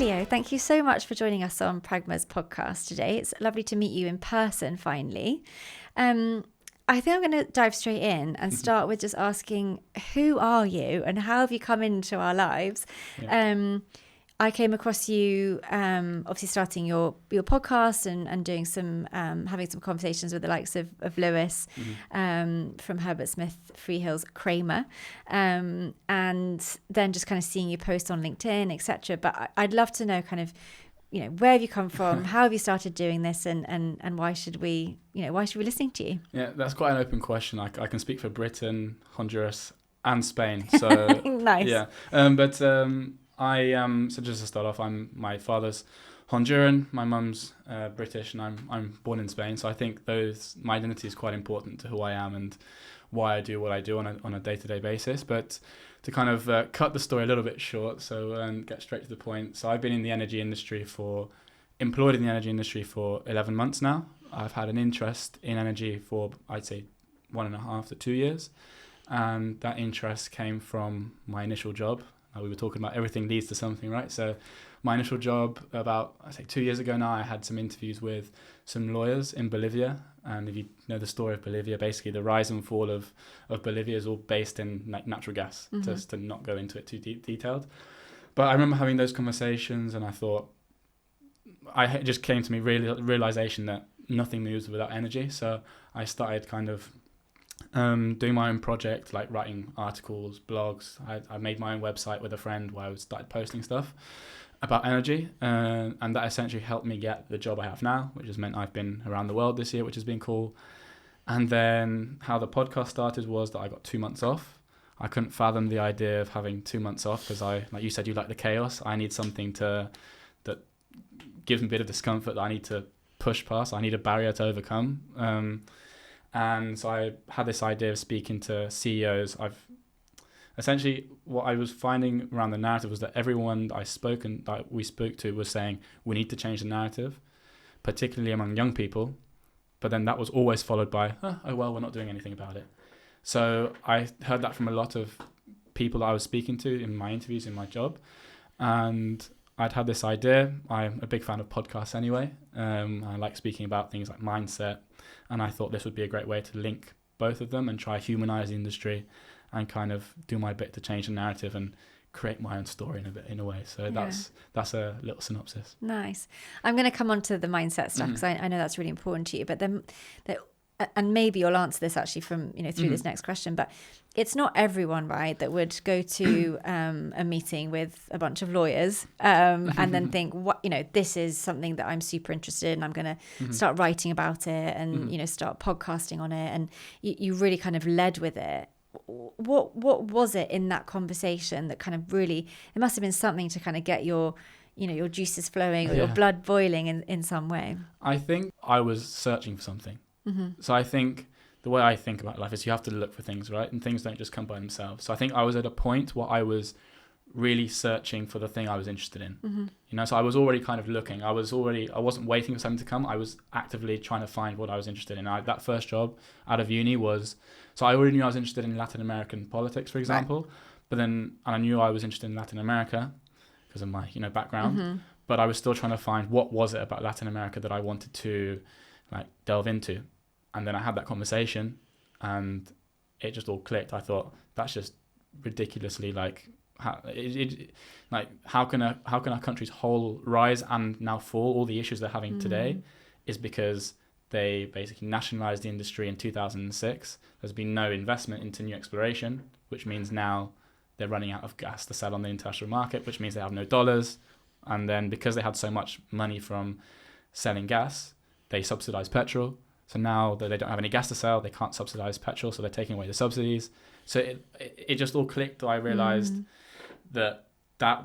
Emilio, thank you so much for joining us on Pragma's podcast today. It's lovely to meet you in person finally. I think I'm going to dive straight in and start with just asking, who are you and how have you come into our lives? Yeah. I came across you obviously starting your podcast and doing some having some conversations with the likes of Lewis from Herbert Smith Freehill's Kramer, and then just kind of seeing you post on LinkedIn, etc. But I'd love to know kind of, where have you come from? How have you started doing this, and why should we be listening to you? Yeah, that's quite an open question. I can speak for Britain, Honduras, and Spain. So Nice. Yeah, so just to start off, my father's Honduran, my mum's British, and I'm born in Spain. So I think my identity is quite important to who I am and why I do what I do on a day-to-day basis. But to kind of cut the story a little bit short, so get straight to the point. So I've been employed in the energy industry for 11 months now. I've had an interest in energy for, I'd say, 1.5 to 2 years. And that interest came from my initial job. We were talking about everything leads to something, right? So my initial job about, I say 2 years ago now, I had some interviews with some lawyers in Bolivia. And if you know the story of Bolivia, basically the rise and fall of Bolivia is all based in natural gas, just to not go into it too detailed. But I remember having those conversations and I thought, it just came to me realization that nothing moves without energy. So I started kind of doing my own project, like writing articles, blogs. I made my own website with a friend where I started posting stuff about energy, and that essentially helped me get the job I have now, which has meant I've been around the world this year, which has been cool. And then how the podcast started was that I got 2 months off. I couldn't fathom the idea of having 2 months off because like you said, you like the chaos. I need something that gives me a bit of discomfort that I need to push past. I need a barrier to overcome. And so I had this idea of speaking to CEOs. Essentially what I was finding around the narrative was that everyone that we spoke to was saying we need to change the narrative, particularly among young people. But then that was always followed by, oh well, we're not doing anything about it. So I heard that from a lot of people that I was speaking to in my interviews, in my job. And I'd had this idea. I'm a big fan of podcasts anyway. I like speaking about things like mindset. And I thought this would be a great way to link both of them and try to humanize the industry and kind of do my bit to change the narrative and create my own story in a way. So that's a little synopsis. Nice. I'm going to come on to the mindset stuff because I know that's really important to you. But then, and maybe you'll answer this actually from through this next question. But it's not everyone, right, that would go to a meeting with a bunch of lawyers and then think, this is something that I'm super interested in. I'm going to start writing about it and start podcasting on it. And you really kind of led with it. What was it in that conversation that kind of really, it must have been something to kind of get your juices flowing or your blood boiling in some way? I think I was searching for something. So I think the way I think about life is you have to look for things, right? And things don't just come by themselves. So I think I was at a point where I was really searching for the thing I was interested in. So I was already kind of looking. I wasn't waiting for something to come. I was actively trying to find what I was interested in. That first job out of uni so I already knew I was interested in Latin American politics, for example. Right. But then I knew I was interested in Latin America because of my background. But I was still trying to find what was it about Latin America that I wanted to delve into. And then I had that conversation and it just all clicked. I thought that's just ridiculously how can our country's whole rise and now fall, all the issues they're having today, is because they basically nationalized the industry in 2006. There's been no investment into new exploration, which means now they're running out of gas to sell on the international market, which means they have no dollars. And then because they had so much money from selling gas, they subsidize petrol. So now that they don't have any gas to sell, they can't subsidize petrol, so they're taking away the subsidies. So it just all clicked. I realized that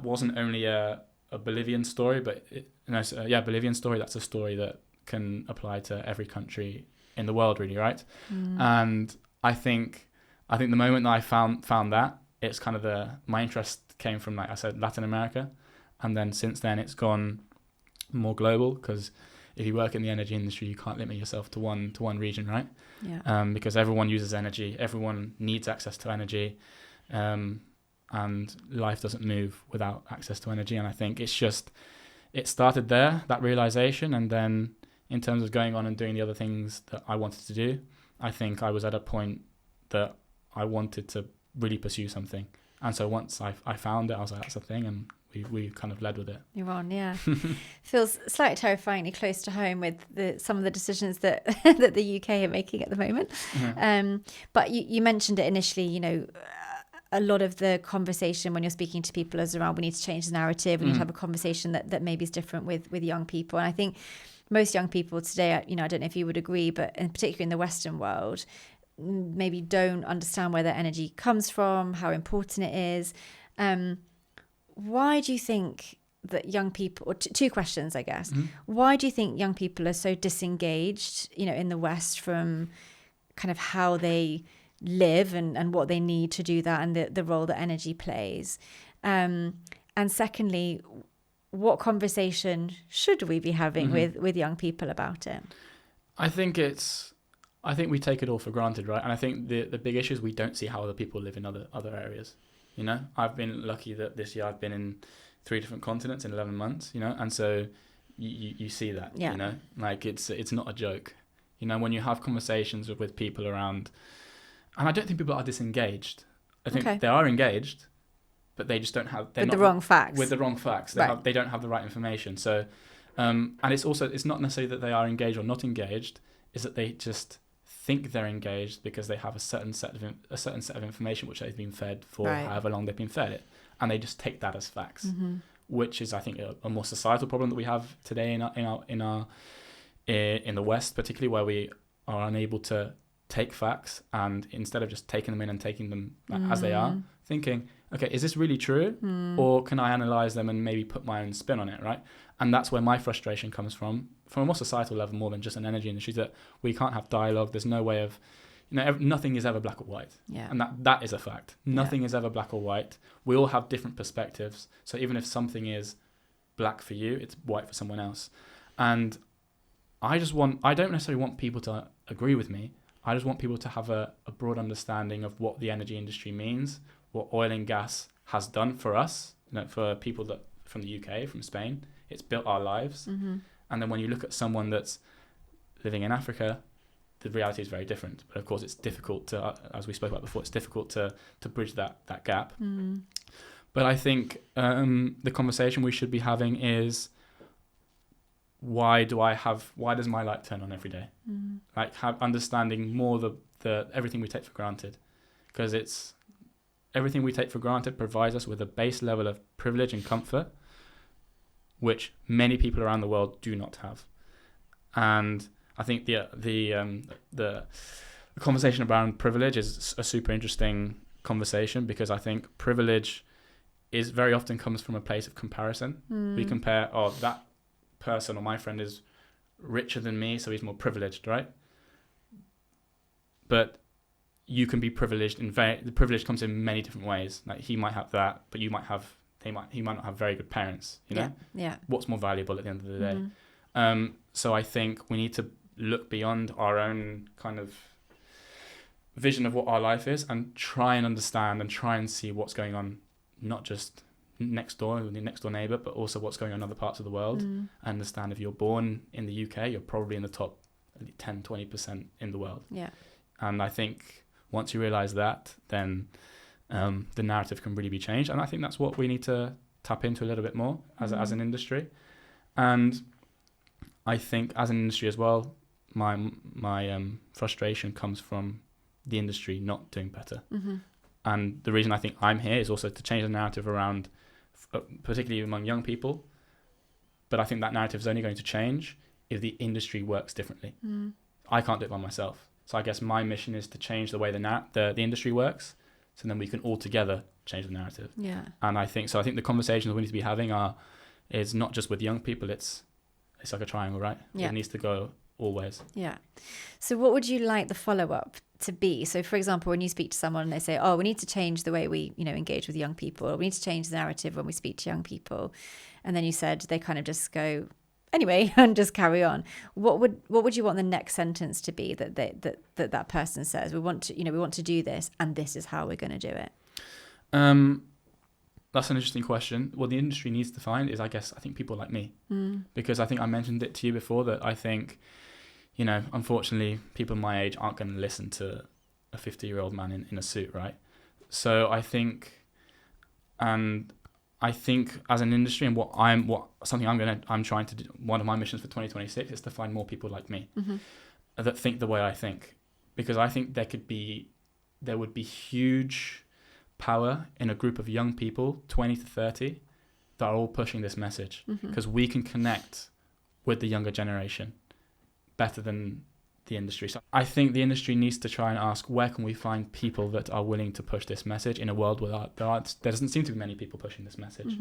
wasn't only a Bolivian story, but Bolivian story. That's a story that can apply to every country in the world, really, right? And I think the moment that I found that, it's kind of my interest came from, like I said, Latin America, and then since then it's gone more global because if you work in the energy industry, you can't limit yourself to one region, right? Yeah. Because everyone uses energy, everyone needs access to energy. and life doesn't move without access to energy. And I think it started there, that realization, and then in terms of going on and doing the other things that I wanted to do, I think I was at a point that I wanted to really pursue something. And so once I found it, I was like, that's a thing, and we kind of led with it. You're on, yeah. Feels slightly terrifyingly close to home with some of the decisions that that the UK are making at the moment. Mm-hmm. But you mentioned it initially, you know, a lot of the conversation when you're speaking to people is around we need to change the narrative, we need to have a conversation that maybe is different with young people. And I think most young people today, you know, I don't know if you would agree, but in particular in the Western world, maybe don't understand where their energy comes from, how important it is. Why do you think that young people, or two questions, I guess. Mm-hmm. Why do you think young people are so disengaged, you know, in the West from kind of how they live and what they need to do that and the role that energy plays? And secondly, what conversation should we be having with young people about it? I think we take it all for granted, right? And I think the big issue is we don't see how other people live in other areas. You know, I've been lucky that this year I've been in 3 different continents in 11 months, you know, and so you see that, you know, like it's not a joke. You know, when you have conversations with people around, and I don't think people are disengaged. I think they are engaged, but they just don't have... With the wrong facts. With the wrong facts. They don't have the right information. So, and it's not necessarily that they are engaged or not engaged, it's that they just think they're engaged because they have a certain set of information which they've been fed for however long they've been fed it, and they just take that as facts, which is, I think, a more societal problem that we have today in the West, particularly, where we are unable to take facts, and instead of just taking them in and taking them as they are, thinking, okay, is this really true, or can I analyze them and maybe put my own spin on it, right? And that's where my frustration comes from a more societal level, more than just an energy industry, that we can't have dialogue. There's no way of, you know, nothing is ever black or white. Yeah. And that is a fact. Nothing is ever black or white. We all have different perspectives. So even if something is black for you, it's white for someone else. And I don't necessarily want people to agree with me. I just want people to have a broad understanding of what the energy industry means, what oil and gas has done for us, you know, for people that from the UK, from Spain. It's built our lives. And then when you look at someone that's living in Africa, the reality is very different. But of course, it's difficult to, as we spoke about before, it's difficult to bridge that gap. But I think the conversation we should be having is, why does my light turn on every day? Like, understanding more the everything we take for granted, because it's everything we take for granted provides us with a base level of privilege and comfort, which many people around the world do not have. And I think the conversation around privilege is a super interesting conversation, because I think privilege is very often comes from a place of comparison. We compare, that person or my friend is richer than me, so he's more privileged, right? But you can be privileged the privilege comes in many different ways. Like, he might have that, but he might not have very good parents, you know? Yeah. What's more valuable at the end of the day? So I think we need to look beyond our own kind of vision of what our life is, and try and understand and try and see what's going on, not just next door, the next door neighbour, but also what's going on in other parts of the world. Understand, if you're born in the UK, you're probably in the top 10-20% in the world. Yeah. And I think once you realise that, then the narrative can really be changed. And I think that's what we need to tap into a little bit more as an industry. And I think as an industry as well, my frustration comes from the industry not doing better. And the reason I think I'm here is also to change the narrative around, particularly among young people. But I think that narrative is only going to change if the industry works differently. I can't do it by myself. So I guess my mission is to change the way the industry works, so then we can all together change the narrative. Yeah. And I think the conversations we need to be having is not just with young people. It's like a triangle, right? Yeah. It needs to go all ways. Yeah. So what would you like the follow-up to be? So for example, when you speak to someone and they say, we need to change the way we, you know, engage with young people, or we need to change the narrative when we speak to young people, and then you said they kind of just go anyway and just carry on, what would you want the next sentence to be that person says? We want to do this, and this is how we're going to do it. That's an interesting question. What the industry needs to find is, I think people like me. Because I think I mentioned it to you before that I think, unfortunately, people my age aren't going to listen to a 50-year-old man in a suit, right? So I think as an industry, and I'm trying to do, one of my missions for 2026 is to find more people like me that think the way I think, because I think there would be huge power in a group of young people, 20 to 30, that are all pushing this message, because we can connect with the younger generation better than the industry. So I think the industry needs to try and ask, where can we find people that are willing to push this message in a world where there doesn't seem to be many people pushing this message.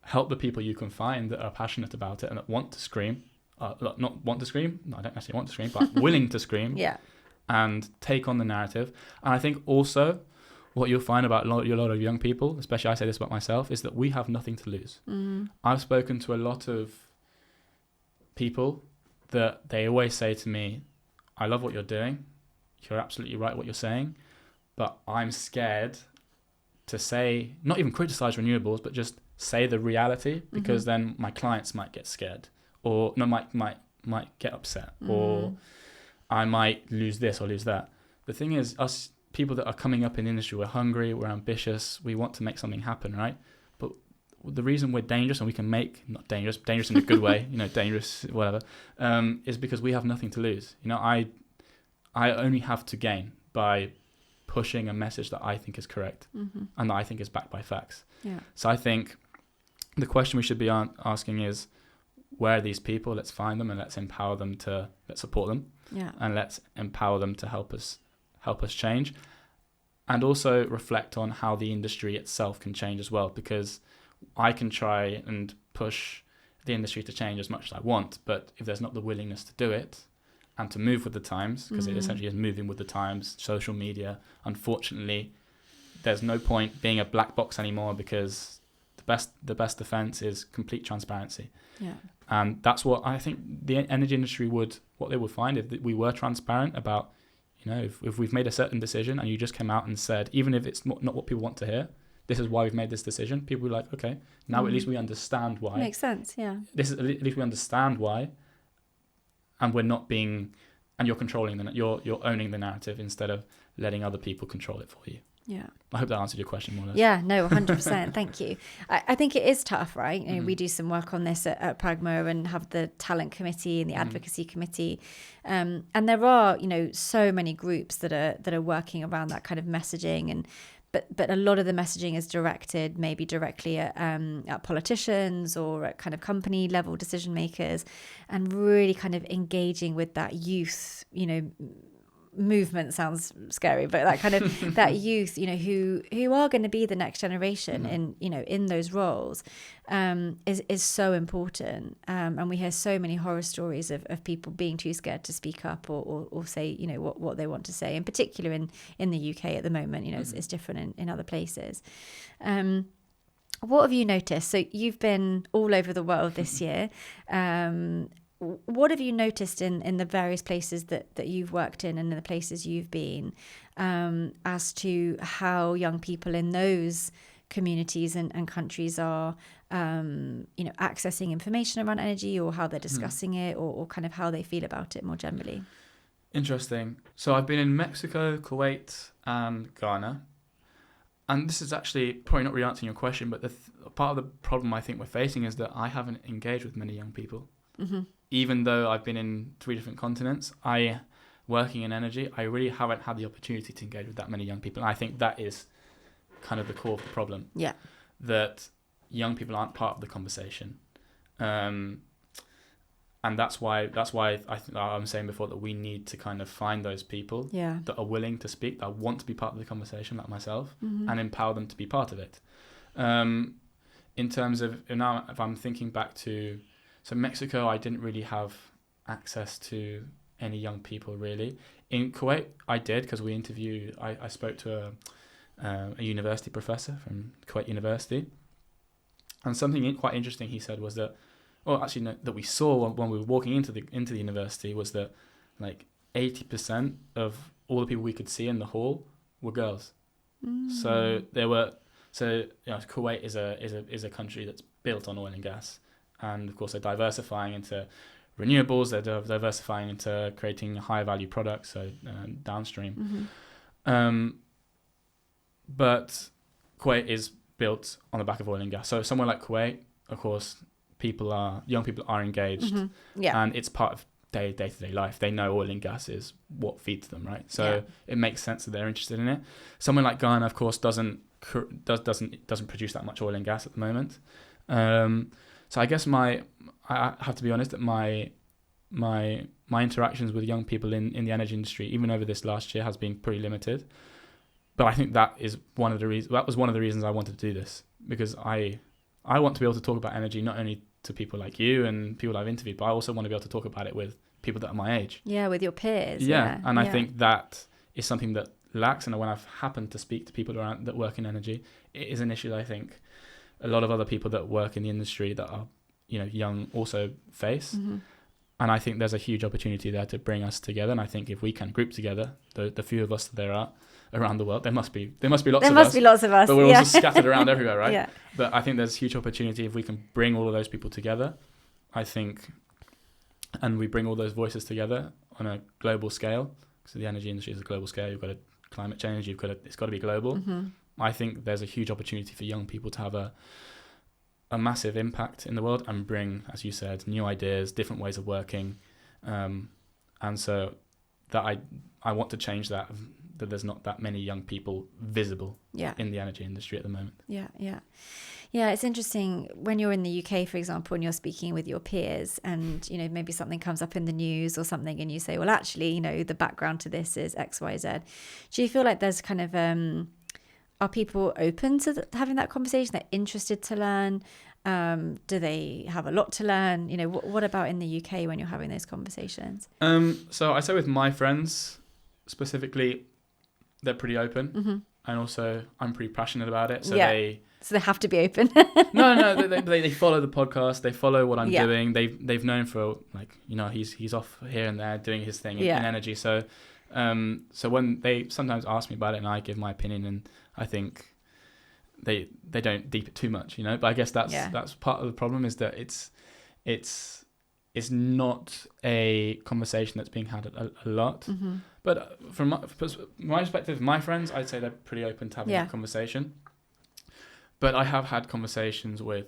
Help the people you can find that are passionate about it and that want to scream, not want to scream, no, I don't necessarily want to scream, but willing to scream and take on the narrative. And I think also what you'll find about a lot of young people, especially I say this about myself, is that we have nothing to lose. I've spoken to a lot of people that they always say to me, I love what you're doing. You're absolutely right what you're saying. But I'm scared to say, not even criticize renewables, but just say the reality, because then my clients might get scared, or might get upset, or I might lose this or lose that. The thing is, us people that are coming up in the industry, we're hungry, we're ambitious, we want to make something happen, right? But the reason we're dangerous and we can make, not dangerous in a good way, dangerous, whatever, is because we have nothing to lose. I only have to gain by pushing a message that I think is correct and that I think is backed by facts. Yeah. So I think the question we should be asking is, where are these people? Let's find them and let's empower them let's support them. Yeah. And let's empower them to help us change, and also reflect on how the industry itself can change as well, because I can try and push the industry to change as much as I want, but if there's not the willingness to do it and to move with the times, because it essentially is moving with the times, social media, unfortunately, there's no point being a black box anymore, because the best defense is complete transparency. Yeah. And that's what I think the energy industry would find if we were transparent about, if we've made a certain decision and you just came out and said, even if it's not what people want to hear, this is why we've made this decision, people are like, okay, now at least we understand why. Makes sense, yeah. At least we understand why, and we're not being, and you're controlling you're owning the narrative instead of letting other people control it for you. Yeah. I hope that answered your question more or less. Yeah, no, 100%. Thank you. I think it is tough, right? We do some work on this at Pragma and have the talent committee and the advocacy committee. And there are, so many groups that are working around that kind of messaging, but a lot of the messaging is directed maybe directly at politicians or at kind of company level decision makers, and really kind of engaging with that youth, movement sounds scary, but that kind of that youth, who are going to be the next generation in those roles, is so important. And we hear so many horror stories of people being too scared to speak up or say, what they want to say, in particular in the UK at the moment. It's different in other places. What have you noticed? So you've been all over the world this year. What have you noticed in the various places that you've worked in and in the places you've been, as to how young people in those communities and countries are, accessing information around energy, or how they're discussing it, or kind of how they feel about it more generally? Interesting. So I've been in Mexico, Kuwait, and Ghana. And this is actually probably not really answering your question, but part of the problem I think we're facing is that I haven't engaged with many young people. Even though I've been in 3 different continents, working in energy, I really haven't had the opportunity to engage with that many young people. And I think that is kind of the core of the problem. Yeah. That young people aren't part of the conversation. And that's why I'm saying before that we need to kind of find those people that are willing to speak, that want to be part of the conversation, like myself, and empower them to be part of it. In terms of, now if I'm thinking back to, so Mexico, I didn't really have access to any young people really. In Kuwait, I did, because I spoke to a university professor from Kuwait University. And something quite interesting he said was that, that we saw when we were walking into the university, was that like 80% of all the people we could see in the hall were girls. So there were So Kuwait is a country that's built on oil and gas, and of course they're diversifying into renewables. They're diversifying into creating higher value products, so downstream. But Kuwait is built on the back of oil and gas. So somewhere like Kuwait, of course, young people are engaged, and it's part of day-to-day life. They know oil and gas is what feeds them, right? So it makes sense that they're interested in it. Someone like Ghana, of course, doesn't produce that much oil and gas at the moment. So I guess I have to be honest that my interactions with young people in the energy industry, even over this last year, has been pretty limited. But I think that was one of the reasons I wanted to do this, because I want to be able to talk about energy not only to people like you and people I've interviewed, but I also want to be able to talk about it with people that are my age. Yeah, with your peers. And I think that is something that lacks. And when I've happened to speak to people around that work in energy, it is an issue that I think a lot of other people that work in the industry that are young also face. And I think there's a huge opportunity there to bring us together. And I think if we can group together the few of us that there are around the world, there must be lots of us, but we're also scattered around everywhere, right? But I think there's a huge opportunity if we can bring all of those people together, I think, and we bring all those voices together on a global scale. So the energy industry is a global scale. You've got climate change, it's got to be global. I think there's a huge opportunity for young people to have a massive impact in the world and bring, as you said, new ideas, different ways of working, and so that I want to change that there's not that many young people visible in the energy industry at the moment. It's interesting when you're in the UK, for example, and you're speaking with your peers, and maybe something comes up in the news or something, and you say, well, actually, the background to this is XYZ. Do you feel like there's kind of are people open to having that conversation? They're interested to learn? Do they have a lot to learn? What about in the UK when you're having those conversations? So I say with my friends specifically, they're pretty open, and also I'm pretty passionate about it. So they have to be open. No, they follow the podcast. They follow what I'm doing. They've known for he's off here and there doing his thing in energy. So when they sometimes ask me about it and I give my opinion, and I think they don't deep it too much, But I guess that's part of the problem, is that it's not a conversation that's being had a lot. But from my perspective, my friends, I'd say they're pretty open to having a conversation. But I have had conversations with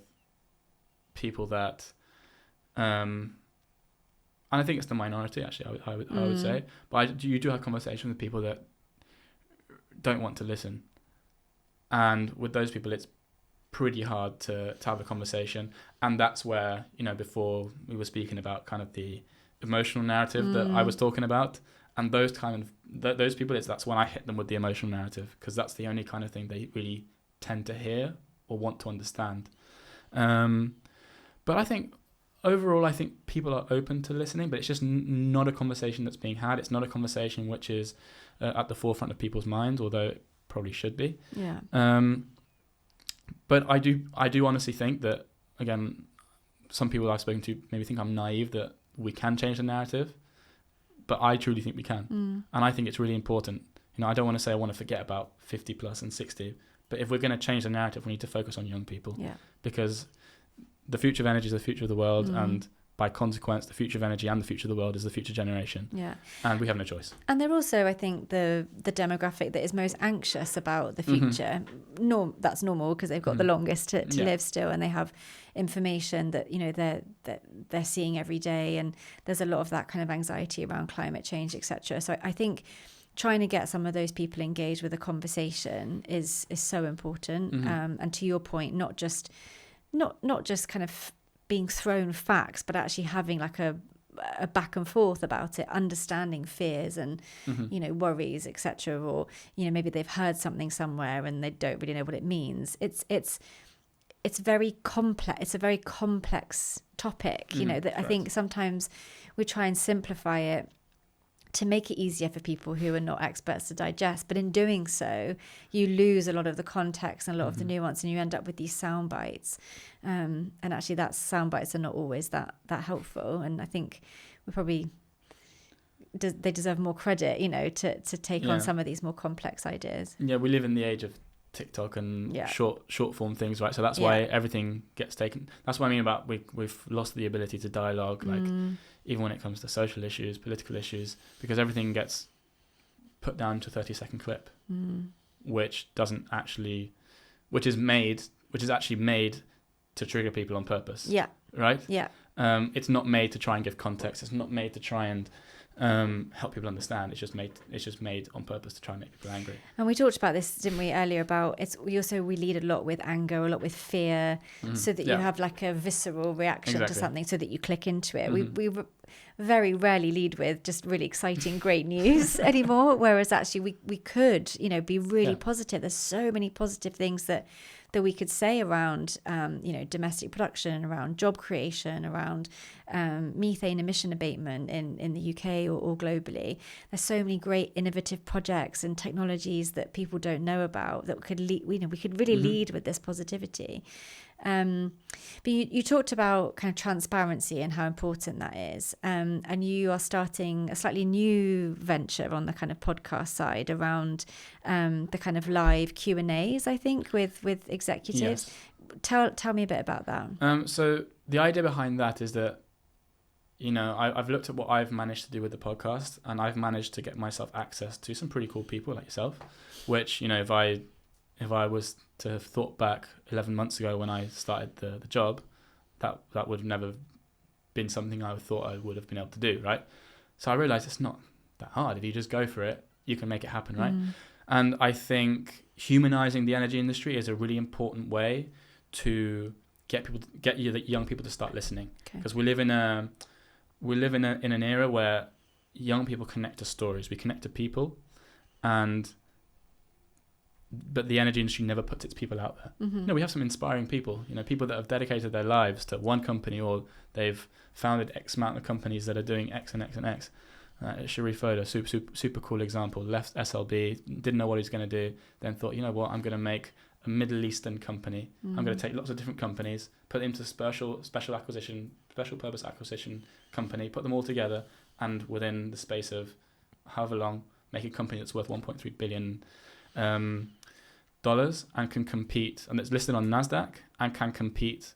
people that, and I think it's the minority, actually, I would say. But you do have conversations with people that don't want to listen. And with those people, it's pretty hard to have a conversation. And that's where, before we were speaking about kind of the emotional narrative that I was talking about. And those people, that's when I hit them with the emotional narrative, because that's the only kind of thing they really tend to hear or want to understand. But I think overall, people are open to listening, but it's just not a conversation that's being had. It's not a conversation which is at the forefront of people's minds, although it probably should be. But I do honestly think that, again, some people I've spoken to maybe think I'm naive that we can change the narrative, but I truly think we can. And I think it's really important. I don't want to say I want to forget about 50 plus and 60, but if we're going to change the narrative, we need to focus on young people, because the future of energy is the future of the world, and by consequence, the future of energy and the future of the world is the future generation. And we have no choice. And they're also, I think, the demographic that is most anxious about the future. That's normal, because they've got the longest to live still, and they have information that they're seeing every day, and there's a lot of that kind of anxiety around climate change, etc. So I think trying to get some of those people engaged with a conversation is so important. And to your point, not just kind of being thrown facts, but actually having like a back and forth about it, understanding fears and worries, etc. Or maybe they've heard something somewhere and they don't really know what it means. It's very complex. It's a very complex topic. That I think sometimes we try and simplify it to make it easier for people who are not experts to digest. But in doing so, you lose a lot of the context and a lot of the nuance, and you end up with these sound bites. And actually, that sound bites are not always that helpful. And I think we probably they deserve more credit, to take on some of these more complex ideas. Yeah, we live in the age of TikTok and short form things, right? So that's why everything gets taken. That's what I mean about we've lost the ability to dialogue, like even when it comes to social issues, political issues, because everything gets put down to a 30-second clip, which is actually made to trigger people on purpose. Yeah. Right? Yeah. It's not made to try and give context. It's not made to try and help people understand. It's just made on purpose to try and make people angry. And we talked about this, didn't we, earlier, about we lead a lot with anger, a lot with fear, so that you have like a visceral reaction to something, so that you click into it. We very rarely lead with just really exciting, great news anymore, whereas actually we could, be really positive. There's so many positive things that we could say around, domestic production, around job creation, around methane emission abatement in the UK or globally. There's so many great innovative projects and technologies that people don't know about that could lead, we could really lead with this positivity. But you talked about kind of transparency and how important that is. And you are starting a slightly new venture on the kind of podcast side around the kind of live Q&As, I think, with executives. Yes. Tell me a bit about that. So the idea behind that is that, I've looked at what I've managed to do with the podcast, and I've managed to get myself access to some pretty cool people like yourself, which, if I was to have thought back 11 months ago when I started the job, that would have never been something I thought I would have been able to do, right? So I realized it's not that hard. If you just go for it, you can make it happen, right? And I think humanizing the energy industry is a really important way to get young people to start listening, because we live in an era where young people connect to stories, we connect to people, but the energy industry never puts its people out there. We have some inspiring people, people that have dedicated their lives to one company, or they've founded X amount of companies that are doing X and X and X. Sharif Foda, super cool example, left SLB, didn't know what he was going to do, then thought, I'm going to make a Middle Eastern company. I'm going to take lots of different companies, put them into special purpose acquisition company, put them all together, and within the space of however long, make a company that's worth $1.3 billion dollars, and can compete, and it's listed on NASDAQ, and can compete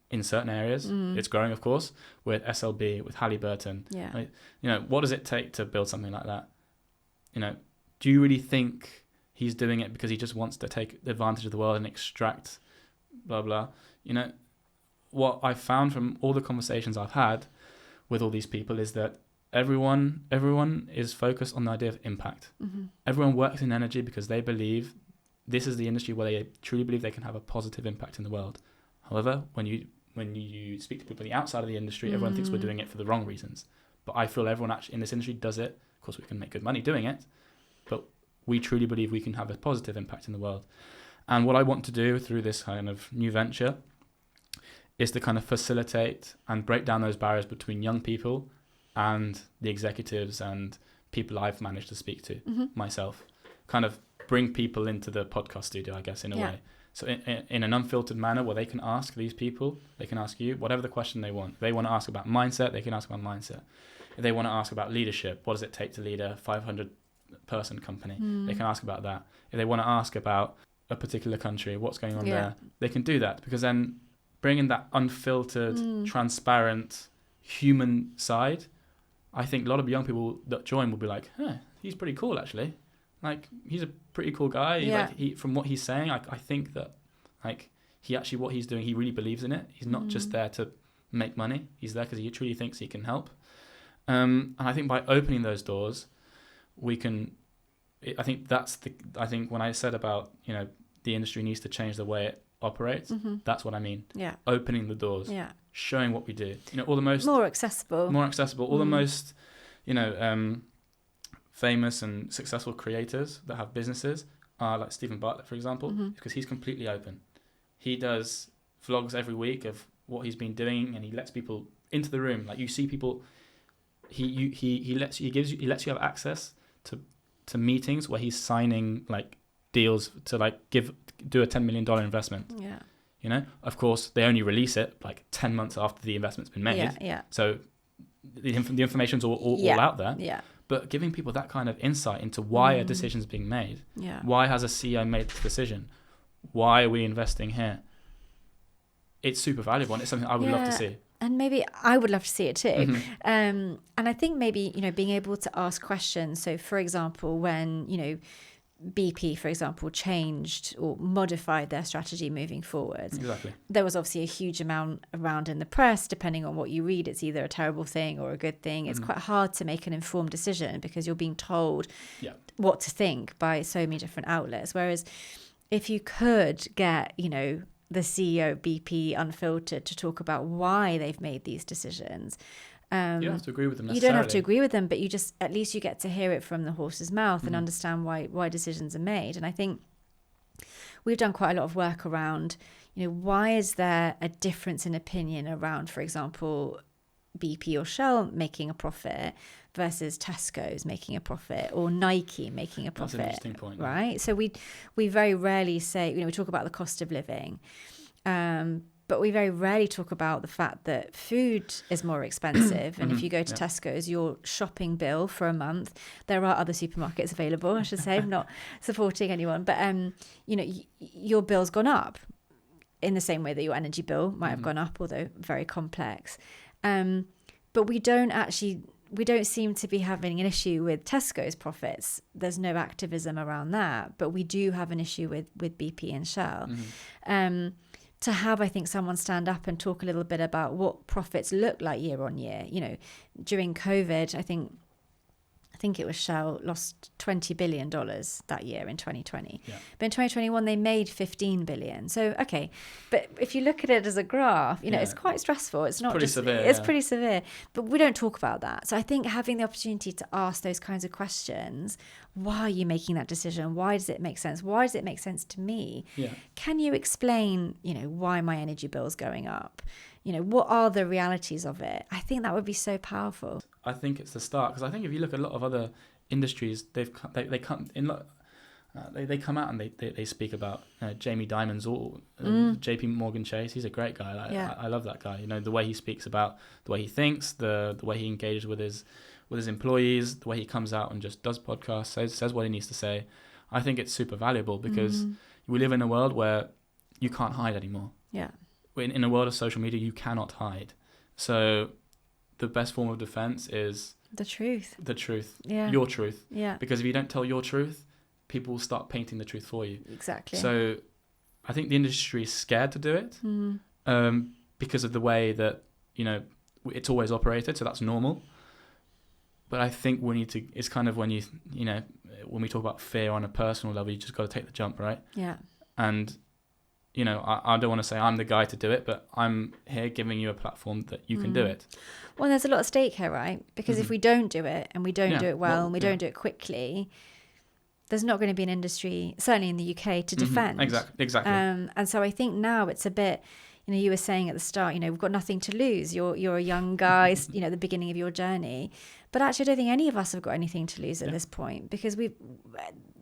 in certain areas. It's growing, of course, with SLB, with Halliburton. What does it take to build something like that? Do you really think he's doing it because he just wants to take advantage of the world and extract blah blah? What I've found from all the conversations I've had with all these people is that everyone is focused on the idea of impact. Everyone works in energy because they believe this is the industry where they truly believe they can have a positive impact in the world. However, when you speak to people on the outside of the industry, everyone thinks we're doing it for the wrong reasons. But I feel everyone actually in this industry does it. Of course, we can make good money doing it, but we truly believe we can have a positive impact in the world. And what I want to do through this kind of new venture is to kind of facilitate and break down those barriers between young people and the executives and people I've managed to speak to myself. Kind of bring people into the podcast studio, I guess, in a way. So in an unfiltered manner, where they can ask these people, they can ask you whatever the question they want. If they want to ask about mindset, they can ask about mindset. If they want to ask about leadership, what does it take to lead a 500-person company? They can ask about that. If they want to ask about a particular country, what's going on there, they can do that, because then bringing that unfiltered, transparent, human side, I think a lot of young people that join will be like, he's pretty cool, actually. Like, he's a pretty cool guy. From what he's saying, I think that, what he's doing, he really believes in it. He's not just there to make money. He's there because he truly thinks he can help. And I think by opening those doors, we can. I think when I said about the industry needs to change the way it operates, that's what I mean. Opening the doors, showing what we do. All the most more accessible. All the most famous and successful creators that have businesses are like Stephen Bartlett, for example, because he's completely open. He does vlogs every week of what he's been doing, and he lets people into the room. Like, you see people, he lets you have access to meetings where he's signing like deals to do a $10 million investment. Of course they only release it like 10 months after the investment's been made. So the information's all out there. but giving people that kind of insight into why a decision's being made. Yeah. Why has a CEO made this decision? Why are we investing here? It's super valuable, and it's something I would love to see. And maybe I would love to see it too. Mm-hmm. And I think maybe, being able to ask questions. So, for example, when, BP, for example, changed or modified their strategy moving forward. Exactly. There was obviously a huge amount around in the press. Depending on what you read, it's either a terrible thing or a good thing. It's quite hard to make an informed decision because you're being told what to think by so many different outlets. Whereas if you could get, the CEO of BP unfiltered to talk about why they've made these decisions. You don't have to agree with them You necessarily. don't have to agree with them, but at least you get to hear it from the horse's mouth and understand why decisions are made. And I think we've done quite a lot of work around, why is there a difference in opinion around, for example, BP or Shell making a profit versus Tesco's making a profit or Nike making a profit. That's an interesting point. Right? So we very rarely say, we talk about the cost of living, but we very rarely talk about the fact that food is more expensive. And if you go to Tesco's, your shopping bill for a month, there are other supermarkets available, I should say. I'm not supporting anyone, but your bill's gone up in the same way that your energy bill might have gone up, although very complex. But we don't seem to be having an issue with Tesco's profits. There's no activism around that, but we do have an issue with BP and Shell. To have, I think, someone stand up and talk a little bit about what profits look like year on year. During COVID, I think it was Shell lost $20 billion that year in 2020. Yeah. But in 2021, they made $15 billion. So, okay. But if you look at it as a graph, it's quite stressful. It's not pretty just severe. It's pretty severe. But we don't talk about that. So I think having the opportunity to ask those kinds of questions, why are you making that decision? Why does it make sense? Why does it make sense to me? Yeah. Can you explain, why my energy bill is going up? What are the realities of it? I think that would be so powerful. I think it's the start, because I think if you look at a lot of other industries, they come out and they speak about Jamie Dimons or JP Morgan Chase. He's a great guy. I love that guy. The way he speaks about the way he thinks, the way he engages with his employees, the way he comes out and just does podcasts, says what he needs to say. I think it's super valuable because we live in a world where you can't hide anymore. Yeah. In a world of social media, you cannot hide. So the best form of defense is the truth. Yeah. Your truth. Yeah. Because if you don't tell your truth, people will start painting the truth for you. Exactly. So I think the industry is scared to do it because of the way that, it's always operated. So that's normal. But I think it's kind of when when we talk about fear on a personal level, you just got to take the jump, right? Yeah. And I don't want to say I'm the guy to do it, but I'm here giving you a platform that you can do it. Well, there's a lot at stake here, right? Because if we don't do it and we don't do it well and we don't do it quickly, there's not going to be an industry, certainly in the UK, to defend. Exactly. And so I think now it's a bit, you were saying at the start, we've got nothing to lose. You're a young guy, at the beginning of your journey. But actually, I don't think any of us have got anything to lose at this point, because we're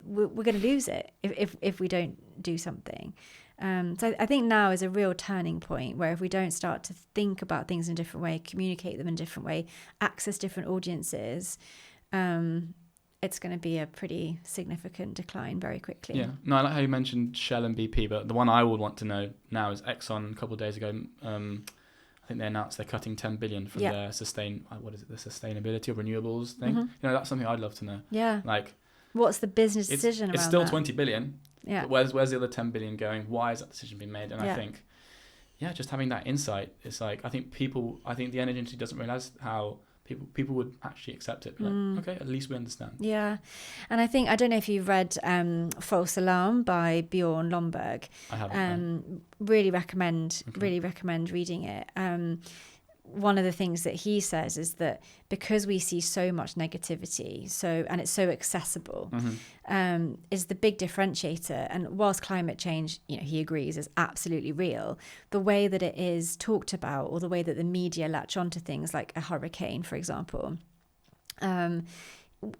going to lose it if we don't do something. So I think now is a real turning point where if we don't start to think about things in a different way, communicate them in a different way, access different audiences, it's going to be a pretty significant decline very quickly. Yeah. No, I like how you mentioned Shell and BP, but the one I would want to know now is Exxon. A couple of days ago, I think they announced they're cutting 10 billion from their the sustainability of renewables thing. That's something I'd love to know. Yeah. Like, what's the business decision around that? It's still 20 billion. Yeah. But where's the other 10 billion going? Why is that decision being made? And I think, just having that insight, it's like, I think the energy industry doesn't realize how people would actually accept it. Like, okay, at least we understand. Yeah. And I don't know if you've read False Alarm by Bjorn Lomborg. I haven't. Really recommend reading it. One of the things that he says is that because we see so much negativity, and it's so accessible, is the big differentiator. And whilst climate change, he agrees, is absolutely real, the way that it is talked about, or the way that the media latch onto things like a hurricane, for example,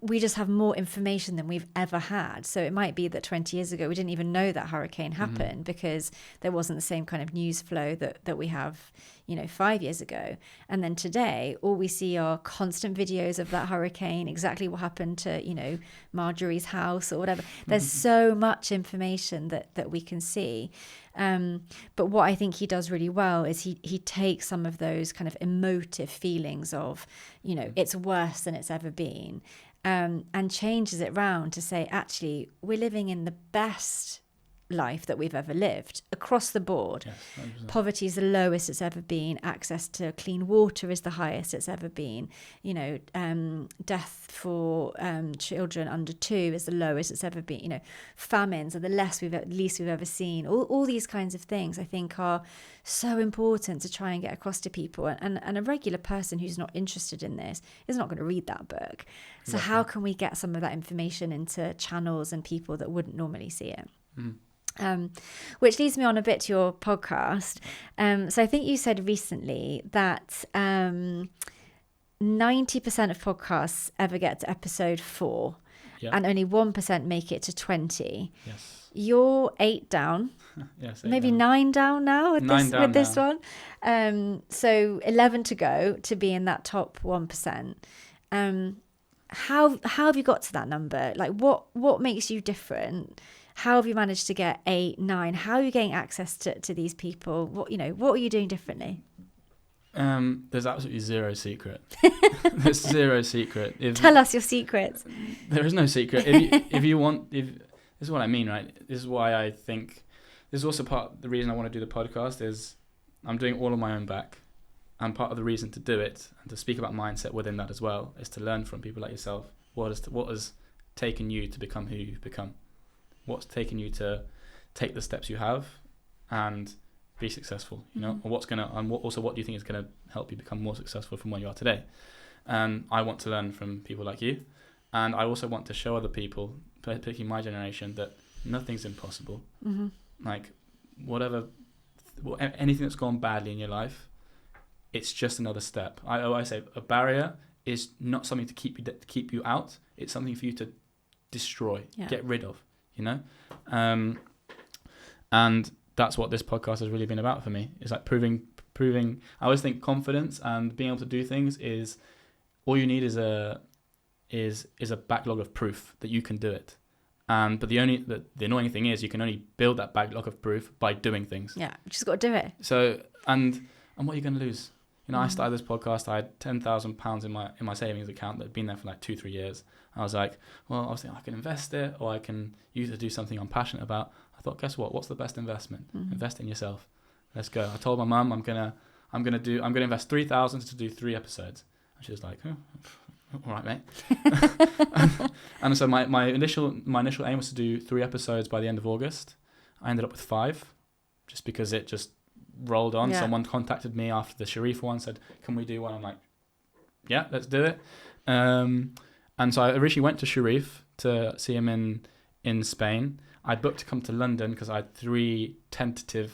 we just have more information than we've ever had. So it might be that 20 years ago we didn't even know that hurricane happened because there wasn't the same kind of news flow that we have, 5 years ago. And then today, all we see are constant videos of that hurricane, exactly what happened to, Marjorie's house or whatever. There's so much information that we can see. But what I think he does really well is he takes some of those kind of emotive feelings of, it's worse than it's ever been, and changes it round to say, actually, we're living in the best life that we've ever lived across the board. Yes, 100%. Poverty is the lowest it's ever been. Access to clean water is the highest it's ever been. Death for children under 2 is the lowest it's ever been. Famines are the least we've ever seen. All these kinds of things I think are so important to try and get across to people. And a regular person who's not interested in this is not going to read that book. So how can we get some of that information into channels and people that wouldn't normally see it? Which leads me on a bit to your podcast. So I think you said recently that 90% of podcasts ever get to episode 4, and only 1% make it to 20. Yes. You're 8 down. Yes. Maybe down. 9 down now with this now. one. So 11 to go to be in that top 1%. How have you got to that number? Like what makes you different? How have you managed to get 8, 9? How are you getting access to these people? What are you doing differently? There's absolutely zero secret. There's zero secret. Tell us your secrets. There is no secret. This is what I mean, right? This is why I think, this is also part of the reason I want to do the podcast is I'm doing all on my own back. And part of the reason to do it and to speak about mindset within that as well is to learn from people like yourself. What has taken you to become who you've become? What's taken you to take the steps you have and be successful, or what do you think is going to help you become more successful from where you are today? And I want to learn from people like you. And I also want to show other people, particularly my generation, that nothing's impossible. Mm-hmm. Like anything that's gone badly in your life, it's just another step. I always say a barrier is not something to keep you out. It's something for you to destroy, get rid of. And that's what this podcast has really been about for me. It's like proving. I always think confidence and being able to do things is all you need is a backlog of proof that you can do it. But the annoying thing is you can only build that backlog of proof by doing things. Yeah, you just got to do it. So and what are you going to lose? I started this podcast. I had £10,000 in my savings account that had been there for like 2-3 years. I was like, well, I was thinking I can invest it or I can use it to do something I'm passionate about. I thought, guess what? What's the best investment? Invest in yourself. Let's go. I told my mum I'm gonna invest £3,000 to do 3 episodes. And she was like, oh, all right, mate. and so my initial aim was to do 3 episodes by the end of August. I ended up with 5, just because it just rolled on. Yeah. Someone contacted me after the Sharif one, said, can we do one? I'm like, yeah, let's do it. And so I originally went to Sharif to see him in Spain. I booked to come to London because I had 3 tentative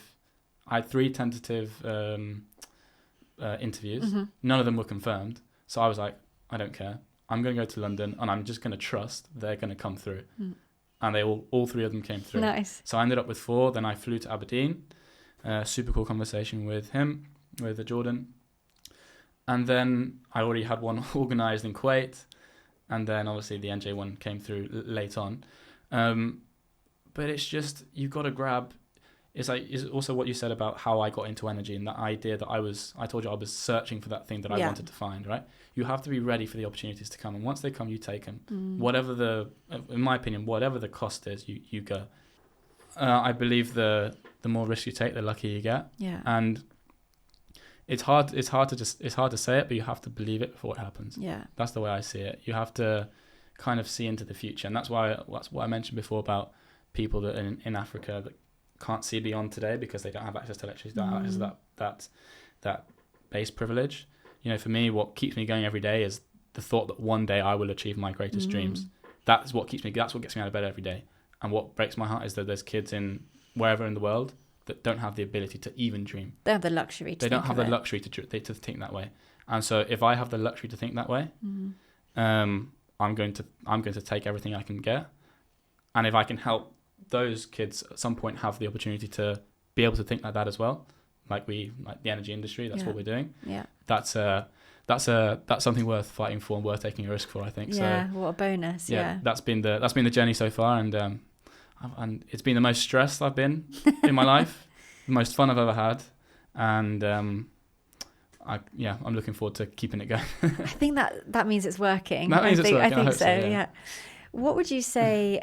interviews. Mm-hmm. None of them were confirmed. So I was like, I don't care. I'm going to go to London and I'm just going to trust they're going to come through. Mm. And they all 3 of them came through. Nice. So I ended up with 4. Then I flew to Aberdeen. Super cool conversation with him, with Jordan. And then I already had one organised in Kuwait. And then obviously the NJ one came through late on. But it's just, you've got to grab, it's also what you said about how I got into energy and that idea that I told you I was searching for that thing that I wanted to find, right? You have to be ready for the opportunities to come. And once they come, you take them. In my opinion, whatever the cost is, you go. I believe the more risk you take, the luckier you get. Yeah. And it's hard to say it, but you have to believe it before it happens. Yeah. That's the way I see it. You have to kind of see into the future. And that's what I mentioned before about people that in Africa that can't see beyond today because they don't have access to electricity, don't have access to that base privilege. For me, what keeps me going every day is the thought that one day I will achieve my greatest dreams. That's what gets me out of bed every day. And what breaks my heart is that there's kids in wherever in the world that don't have the ability to even dream. They have the luxury to They don't have the luxury to think that way. And so if I have the luxury to think that way, I'm going to take everything I can get, and if I can help those kids at some point have the opportunity to be able to think like that as well, like the energy industry, that's what we're doing. Yeah. That's something worth fighting for and worth taking a risk for, I think. Yeah, So what a bonus. Yeah. that's been the journey so far, and it's been the most stressed I've been in my life, the most fun I've ever had, and I'm looking forward to keeping it going. I think that means it's working. That means it's working. I think so. Yeah. Yeah. What would you say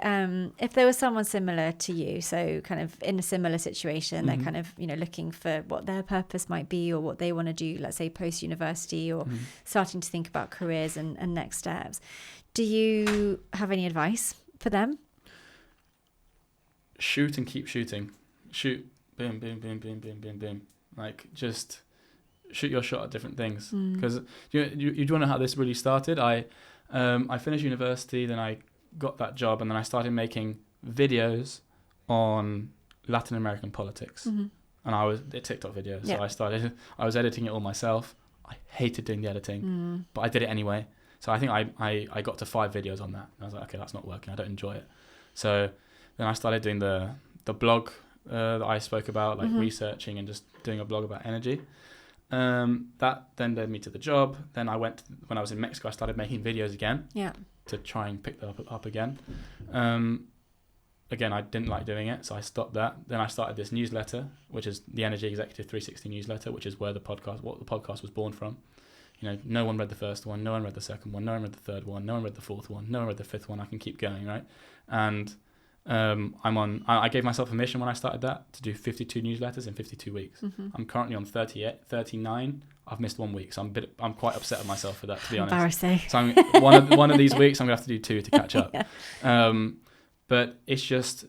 if there was someone similar to you, so kind of in a similar situation, they're kind of, looking for what their purpose might be or what they want to do, let's say post-university or starting to think about careers and next steps. Do you have any advice for them? Shoot and keep shooting. Shoot, boom, boom, boom, boom, boom, boom, boom. Like, just shoot your shot at different things. Because you want to know how this really started? I finished university, then I got that job, and then I started making videos on Latin American politics, and TikTok videos. So I was editing it all myself. I hated doing the editing, but I did it anyway. So I think I got to 5 videos on that, and I was like, okay, that's not working. I don't enjoy it. So then I started doing the blog that I spoke about, like researching and just doing a blog about energy. That then led me to the job. Then when I was in Mexico, I started making videos again. Yeah. To try and pick that up again. Again, I didn't like doing it, so I stopped that. Then I started this newsletter, which is the Energy Executive 360 newsletter, which is where the podcast was born from. No one read the first one, no one read the second one, no one read the third one, no one read the fourth one, no one read the fifth one. I can keep going, right? And I gave myself permission when I started that to do 52 newsletters in 52 weeks. I'm currently on 39. I've missed 1 week, so I'm quite upset at myself for that, to be honest. Embarrassing. So one of these weeks I'm gonna have to do 2 to catch up. But it's just,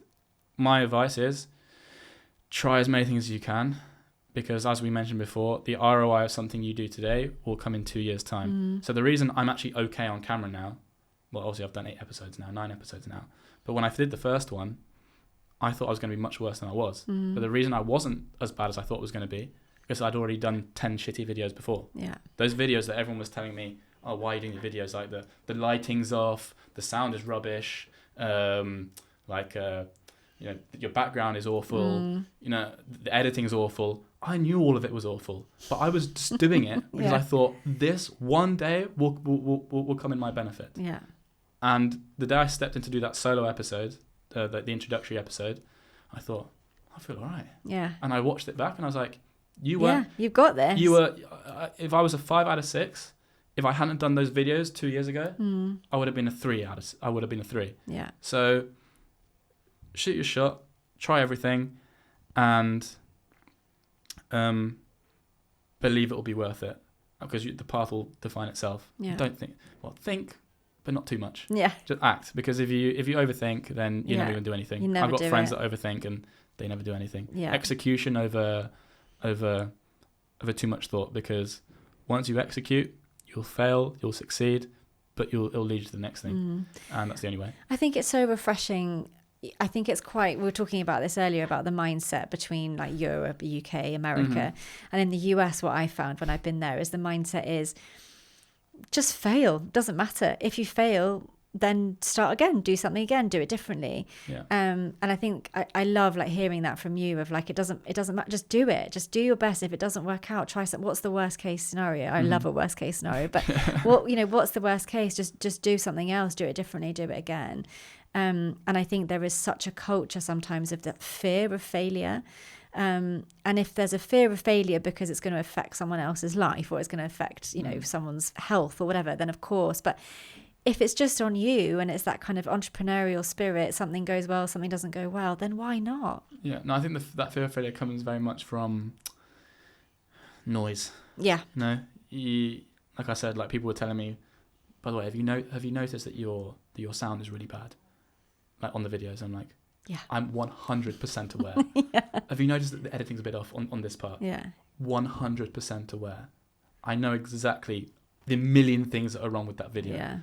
my advice is try as many things as you can, because as we mentioned before, the ROI of something you do today will come in 2 years' time. So the reason I'm actually okay on camera now, well, obviously I've done 9 episodes now, but when I did the first one, I thought I was going to be much worse than I was. But the reason I wasn't as bad as I thought it was going to be, because I'd already done 10 shitty videos before. Yeah. Those videos that everyone was telling me, oh, why are you doing the videos? Like the lighting's off, the sound is rubbish, your background is awful, the editing's awful. I knew all of it was awful, but I was just doing it because I thought this one day will come in my benefit. Yeah. And the day I stepped in to do that solo episode, the introductory episode, I thought, I feel all right. Yeah. And I watched it back and I was like, you've got this. You were, if I was a 5 out of 6, if I hadn't done those videos 2 years ago, I would have been a 3. Yeah. So shoot your shot, try everything, and believe it will be worth it, because the path will define itself. Yeah. Don't think, but not too much. Yeah. Just act, because if you overthink, then you're never going to do anything. I've got friends that overthink and they never do anything. Yeah. Execution over too much thought, because once you execute, you'll fail, you'll succeed, but it'll lead you to the next thing. And that's the only way. I think it's so refreshing. I think it's we were talking about this earlier, about the mindset between like Europe, UK, America. And in the US, what I found when I've been there is the mindset is just fail. Doesn't matter. If you fail, then start again, do something again, do it differently. Yeah. And I think I love like hearing that from you, of like, it doesn't matter, just do it, just do your best. If it doesn't work out, try something. What's the worst case scenario? I love a worst case scenario, but what's the worst case? Just do something else, do it differently, do it again. And I think there is such a culture sometimes of the fear of failure. And if there's a fear of failure because it's going to affect someone else's life, or it's going to affect, someone's health or whatever, then of course. But if it's just on you and it's that kind of entrepreneurial spirit, something goes well, something doesn't go well, then why not? Yeah, no, I think that fear of failure comes very much from noise. Yeah. Like I said, like people were telling me, by the way, have you noticed that your sound is really bad? Like on the videos, I'm like, yeah, I'm 100% aware. Yeah. Have you noticed that the editing's a bit off on this part? Yeah. 100% aware. I know exactly the million things that are wrong with that video. Yeah.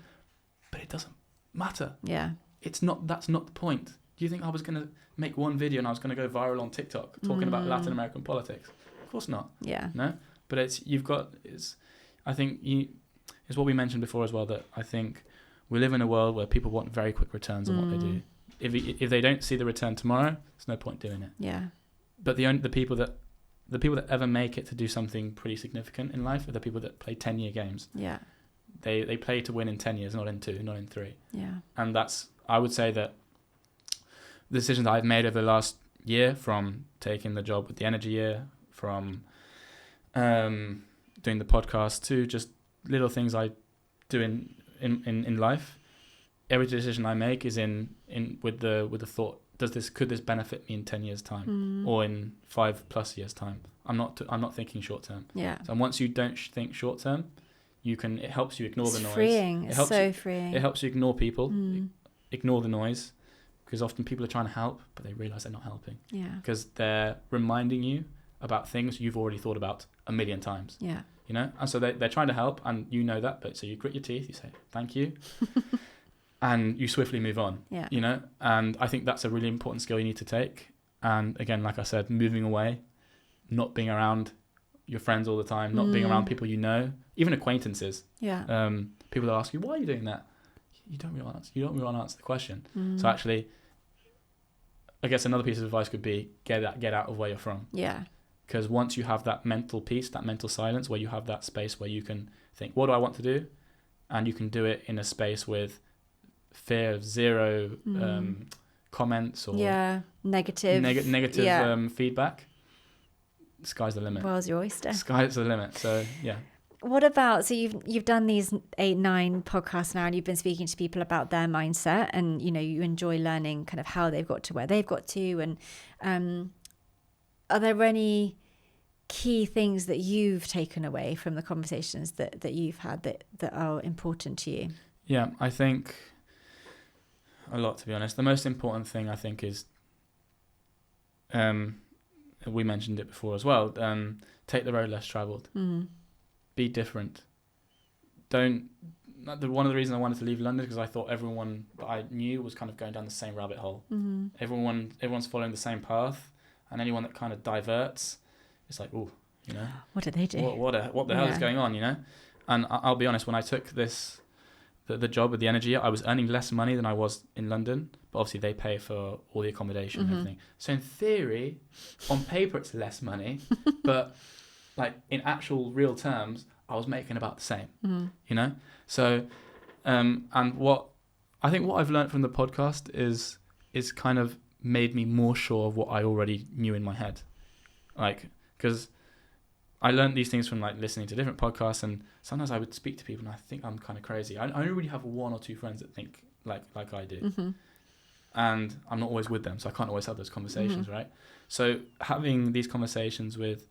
But it doesn't matter. Yeah. That's not the point. Do you think I was going to make one video and I was going to go viral on TikTok talking about Latin American politics? Of course not. Yeah. No? But I think it's what we mentioned before as well, that I think we live in a world where people want very quick returns on what they do. If they don't see the return tomorrow, there's no point doing it. Yeah. But the people that ever make it to do something pretty significant in life are the people that play 10-year games. Yeah. They play to win in 10 years, not in 2, not in 3. Yeah. And I would say that the decisions that I've made over the last year, from taking the job with the energy year, from doing the podcast, to just little things I do in life, every decision I make is in with the thought, could this benefit me in 10 years time or in 5+ years time? I'm not thinking short term. Yeah. So once you don't think short term, it helps you ignore the noise. Freeing. It's so freeing. It helps you ignore people, ignore the noise, because often people are trying to help, but they realize they're not helping. Yeah. Because they're reminding you about things you've already thought about a million times. Yeah. You know, and so they're trying to help, and you know that, but so you grit your teeth, you say thank you, and you swiftly move on. Yeah. You know, and I think that's a really important skill you need to take. And again, like I said, moving away, not being around your friends all the time, not being around people you know, even acquaintances. Yeah. People that ask you, why are you doing that? You don't really want to answer the question. So actually, I guess another piece of advice could be get out of where you're from. Yeah. Because once you have that mental peace, that mental silence, where you have that space where you can think, what do I want to do? And you can do it in a space with fear of zero comments or negative feedback. Sky's the limit. World's your oyster. Sky's the limit. So yeah. What about, so you've done these 8-9 podcasts now, and you've been speaking to people about their mindset, and you know you enjoy learning kind of how they've got to where they've got to, and are there any key things that you've taken away from the conversations that you've had that are important to you? Yeah, I think a lot, to be honest. The most important thing I think is, we mentioned it before as well, take the road less travelled. Be different. One of the reasons I wanted to leave London is because I thought everyone that I knew was kind of going down the same rabbit hole. Everyone's following the same path, and anyone that kind of diverts, it's like, oh, you know, what did they do? What the hell is going on, you know? And I'll be honest, when I took the job with the energy, I was earning less money than I was in London, but obviously they pay for all the accommodation and everything. So in theory, on paper it's less money, but like in actual real terms, I was making about the same, you know? So, and what I've learned from the podcast is kind of made me more sure of what I already knew in my head. Like, because I learned these things from like listening to different podcasts, and sometimes I would speak to people and I think I'm kind of crazy. I only really have 1 or 2 friends that think like I do. And I'm not always with them, so I can't always have those conversations, right? So having these conversations with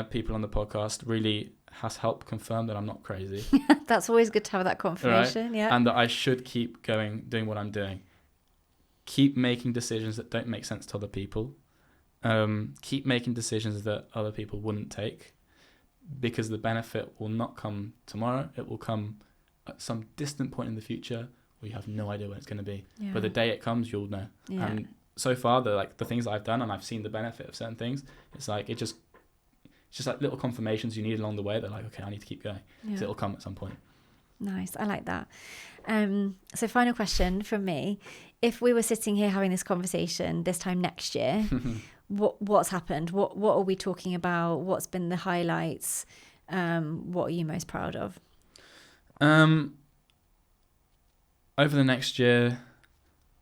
people on the podcast really has helped confirm that I'm not crazy. That's always good to have that confirmation, right? Yeah. And that I should keep doing what I'm doing. Keep making decisions that don't make sense to other people. Keep making decisions that other people wouldn't take, because the benefit will not come tomorrow. It will come at some distant point in the future where you have no idea when it's going to be. Yeah. But the day it comes, you'll know. Yeah. And so far, the things that I've done, and I've seen the benefit of certain things, it's just like little confirmations you need along the way. They're like, okay, I need to keep going. Yeah. So it'll come at some point. Nice. I like that. So final question from me. If we were sitting here having this conversation this time next year, what's happened? What are we talking about? What's been the highlights? What are you most proud of? Over the next year,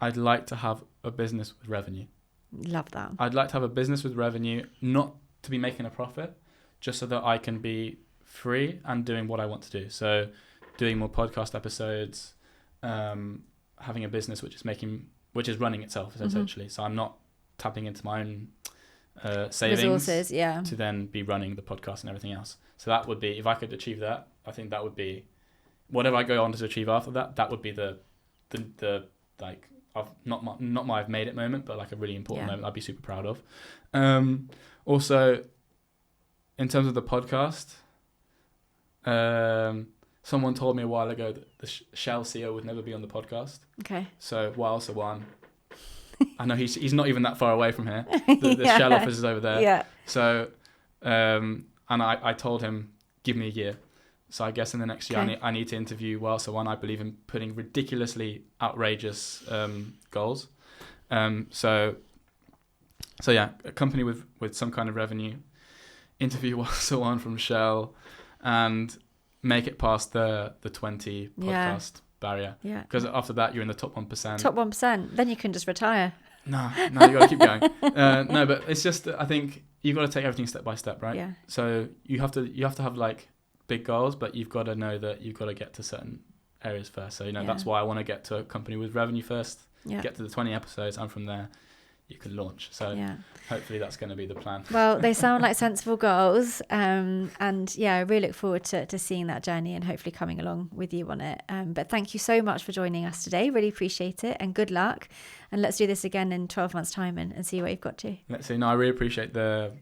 I'd like to have a business with revenue. Love that. I'd like to have a business with revenue, not to be making a profit, just so that I can be free and doing what I want to do. So doing more podcast episodes, having a business which is running itself essentially. So I'm not tapping into my own savings resources, to then be running the podcast and everything else. So that would be, if I could achieve that, I think that would be, whatever I go on to achieve after that, that would be the like, not my I've made it moment, but like a really important moment I'd be super proud of. Also, in terms of the podcast, someone told me a while ago that the Shell CEO would never be on the podcast. Okay. So while Sawan, I know he's not even that far away from here. The Shell office is over there. Yeah. So, and I told him, give me a year. So I guess in the next year, I need to interview well. So one, I believe in putting ridiculously outrageous goals. So yeah, a company with some kind of revenue, interview someone from Shell, and make it past the 20 podcast barrier. Yeah. Because after that, you're in the top 1%. Top 1%. Then you can just retire. No, you got to keep going. No, but it's just, I think you've got to take everything step by step, right? Yeah. So you have to have like big goals, but you've got to know that you've got to get to certain areas first. So, that's why I want to get to a company with revenue first, get to the 20 episodes, and from there you can launch. So hopefully that's going to be the plan. Well, they sound like sensible goals. And I really look forward to seeing that journey and hopefully coming along with you on it. But thank you so much for joining us today. Really appreciate it, and good luck. And let's do this again in 12 months' time and see where you've got to. Let's see. No, I really appreciate the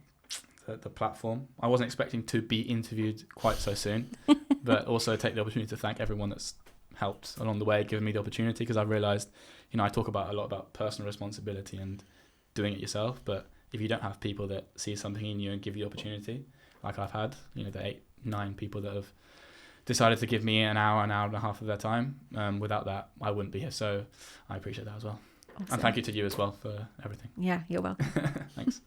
platform. I wasn't expecting to be interviewed quite so soon, but also take the opportunity to thank everyone that's helped along the way, given me the opportunity, because I've realised, I talk a lot about personal responsibility and doing it yourself, but if you don't have people that see something in you and give you the opportunity, like I've had, the 8-9 people that have decided to give me an hour and a half of their time, without that, I wouldn't be here. So I appreciate that as well. Awesome. And thank you to you as well for everything. Yeah, you're welcome. Thanks.